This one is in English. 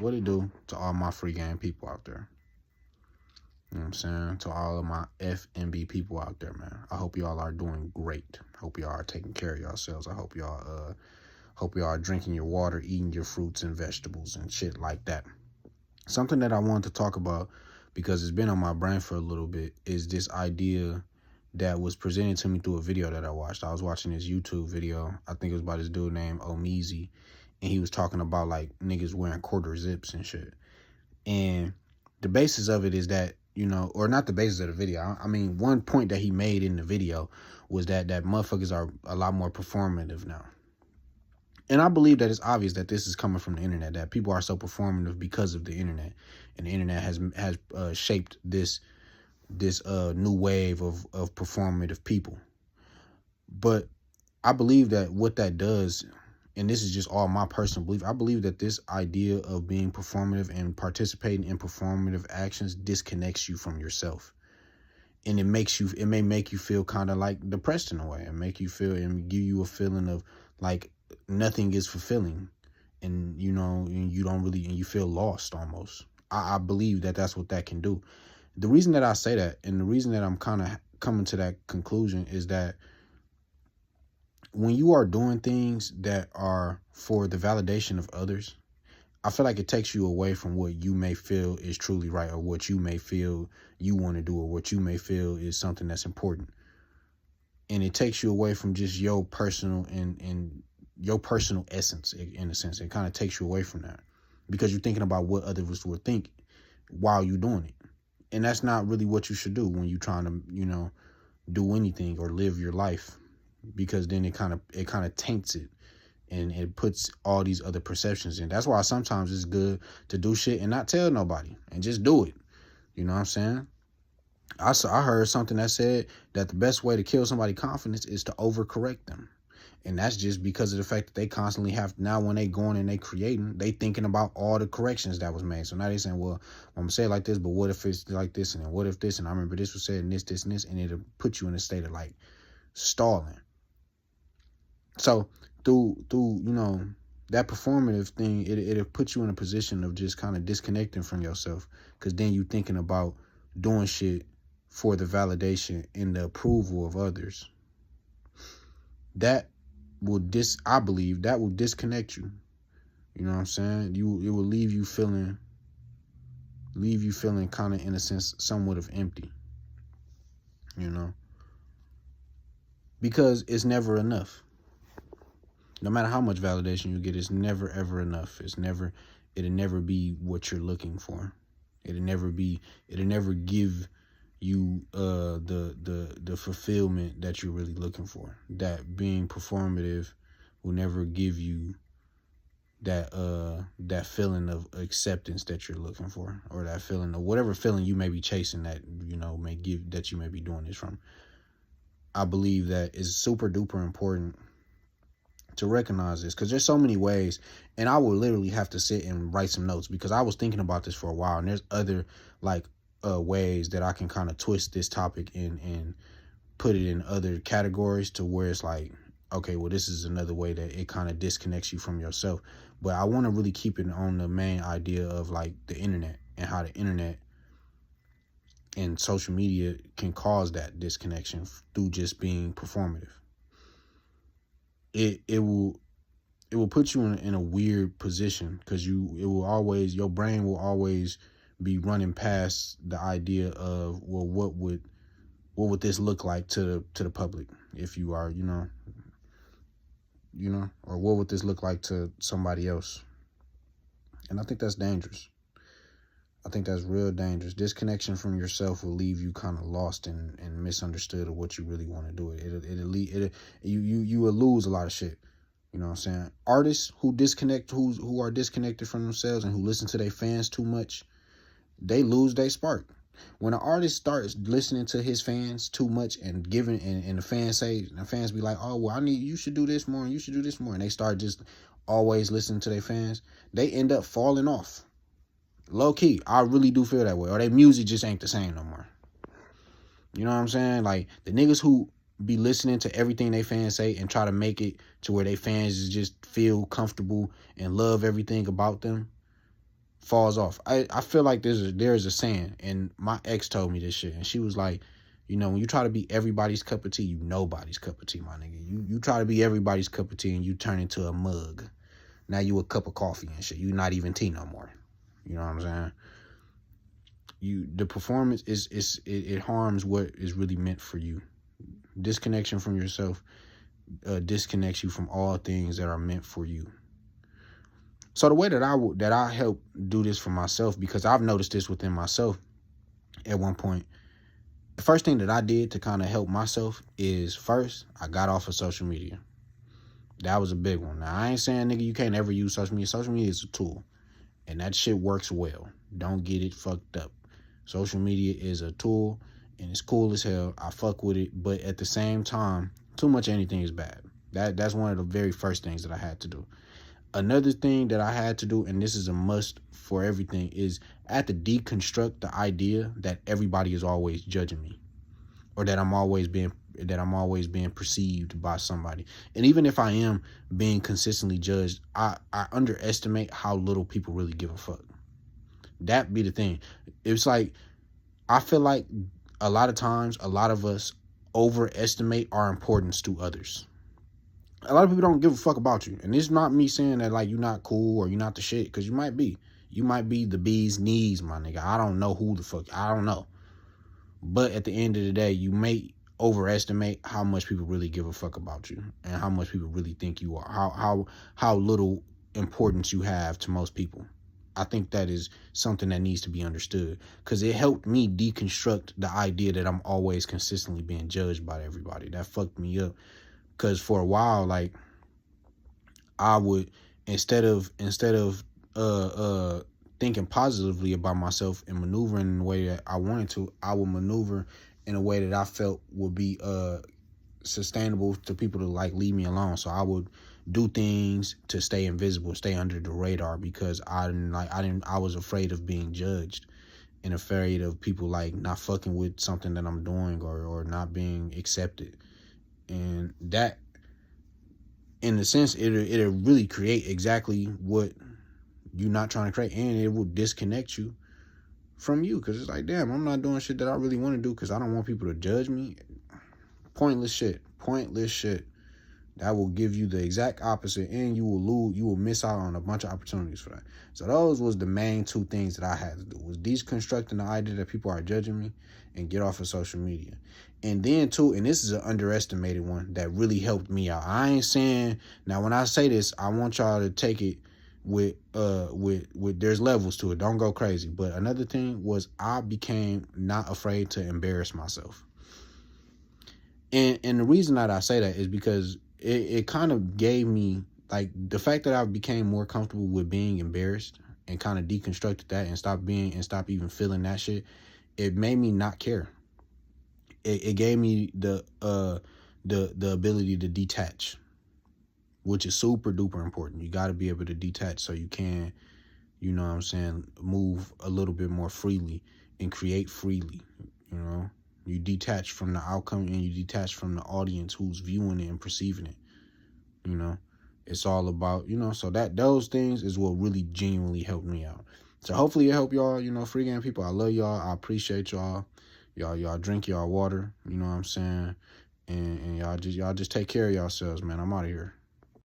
What it do to all my free game people out there? You know what I'm saying? To all of my FNB people out there, man. I hope y'all are doing great. Hope y'all are taking care of yourselves. I hope y'all are drinking your water, eating your fruits and vegetables and shit like that. Something that I wanted to talk about, because it's been on my brain for a little bit, is this idea that was presented to me through a video that I watched. I was watching this YouTube video. I think it was by this dude named Omeezy. And he was talking about like niggas wearing quarter zips and shit. And the basis of it is that, you know, or not the basis of the video. I mean, one point that he made in the video was that motherfuckers are a lot more performative now. And I believe that it's obvious that this is coming from the internet, that people are so performative because of the internet. And the internet has shaped this new wave of performative people. But I believe that what that does, and this is just all my personal belief, I believe that this idea of being performative and participating in performative actions disconnects you from yourself. And it may make you feel kind of like depressed in a way, and make you feel and give you a feeling of like nothing is fulfilling, and you know, and you don't really, and you feel lost almost. I believe that that's what that can do. The reason that I say that, and the reason that I'm kind of coming to that conclusion, is that when you are doing things that are for the validation of others, I feel like it takes you away from what you may feel is truly right, or what you may feel you want to do, or what you may feel is something that's important. And it takes you away from just your personal and your personal essence, in a sense. It kind of takes you away from that, because you're thinking about what others would think while you're doing it. And that's not really what you should do when you're trying to, you know, do anything or live your life, because then it kind of taints it, and it puts all these other perceptions in. That's why sometimes it's good to do shit and not tell nobody and just do it. You know what I'm saying? I heard something that said that the best way to kill somebody's confidence is to overcorrect them. And that's just because of the fact that they constantly have, now when they going and they creating, they thinking about all the corrections that was made. So now they saying, well, I'm going to say it like this, but what if it's like this? And then what if this? And I remember this was said and this, and this, and it'll put you in a state of like stalling. So through you know, that performative thing, it'll put you in a position of just kind of disconnecting from yourself, because then you thinking about doing shit for the validation and the approval of others. That will I believe that will disconnect you. You know what I'm saying? It will leave you feeling kind of, in a sense, somewhat of empty. You know? Because it's never enough. No matter how much validation you get, it's never ever enough. It'll never be what you're looking for. It'll never give you the fulfillment that you're really looking for. That being performative will never give you that feeling of acceptance that you're looking for, or that feeling of whatever feeling you may be chasing, that, you know, that you may be doing this from. I believe that is super duper important to recognize this, because there's so many ways, and I will literally have to sit and write some notes, because I was thinking about this for a while, and there's other like ways that I can kind of twist this topic and put it in other categories, to where it's like, okay, well, this is another way that it kind of disconnects you from yourself. But I want to really keep it on the main idea of like the internet, and how the internet and social media can cause that disconnection through just being performative. It will put you in a weird position, because your brain will always be running past the idea of, well, what would this look like to the public, if you are, you know, or what would this look like to somebody else? And I think that's dangerous. I think that's real dangerous. Disconnection from yourself will leave you kind of lost and misunderstood of what you really want to do. You will lose a lot of shit. You know what I'm saying? Artists who are disconnected from themselves, and who listen to their fans too much, they lose their spark. When an artist starts listening to his fans too much and giving, and the fans be like, oh, well, you should do this more, and you should do this more, and they start just always listening to their fans, they end up falling off. Low key, I really do feel that way. Or their music just ain't the same no more. You know what I'm saying? Like, the niggas who be listening to everything they fans say and try to make it to where they fans just feel comfortable and love everything about them, falls off. I feel like there's a saying, and my ex told me this shit, and she was like, you know, when you try to be everybody's cup of tea, you nobody's cup of tea, my nigga. You try to be everybody's cup of tea, and you turn into a mug. Now you a cup of coffee and shit. You not even tea no more. You know what I'm saying? The performance it harms what is really meant for you. Disconnection from yourself disconnects you from all things that are meant for you. So the way that I help do this for myself, because I've noticed this within myself at one point, the first thing that I did to kind of help myself is, first, I got off of social media. That was a big one. Now, I ain't saying, nigga, you can't ever use social media. Social media is a tool, and that shit works well. Don't get it fucked up. Social media is a tool, and it's cool as hell. I fuck with it, but at the same time, too much of anything is bad. That's one of the very first things that I had to do. Another thing that I had to do, and this is a must for everything, is I had to deconstruct the idea that everybody is always judging me, or that I'm always being perceived by somebody. And even if I am being consistently judged, I underestimate how little people really give a fuck. That be the thing. It's like, I feel like a lot of times, a lot of us overestimate our importance to others. A lot of people don't give a fuck about you. And it's not me saying that, like, you're not cool or you're not the shit, because you might be. You might be the bee's knees, my nigga. I don't know who the fuck. I don't know. But at the end of the day, you may overestimate how much people really give a fuck about you and how much people really think you are. How little importance you have to most people. I think that is something that needs to be understood, because it helped me deconstruct the idea that I'm always consistently being judged by everybody. That fucked me up, because for a while, like, I would, instead of thinking positively about myself and maneuvering in the way that I wanted to, I would maneuver in a way that I felt would be sustainable to people to, like, leave me alone. So I would do things to stay invisible, stay under the radar, because I was afraid of being judged and afraid of people, like, not fucking with something that I'm doing, or not being accepted. And that, in a sense, it'll really create exactly what you're not trying to create, and it will disconnect you from you, because it's like, damn, I'm not doing shit that I really want to do because I don't want people to judge me. Pointless shit. That will give you the exact opposite, and you will miss out on a bunch of opportunities for that. So those was the main two things that I had to do, was deconstructing the idea that people are judging me and get off of social media. And then too, and this is an underestimated one that really helped me out. I ain't saying, now when I say this, I want y'all to take it with there's levels to it. Don't go crazy. But another thing was, I became not afraid to embarrass myself. And the reason that I say that is because it kind of gave me, like, the fact that I became more comfortable with being embarrassed and kind of deconstructed that and stop even feeling that shit. It made me not care. It gave me the ability to detach, which is super duper important. You got to be able to detach so you can, you know what I'm saying, move a little bit more freely and create freely, you know. You detach from the outcome, and you detach from the audience who's viewing it and perceiving it, you know. It's all about, you know, so that those things is what really genuinely helped me out. So hopefully it helped y'all, you know, free game people. I love y'all. I appreciate y'all. Y'all drink y'all water, you know what I'm saying? And y'all just take care of yourselves, man. I'm out of here.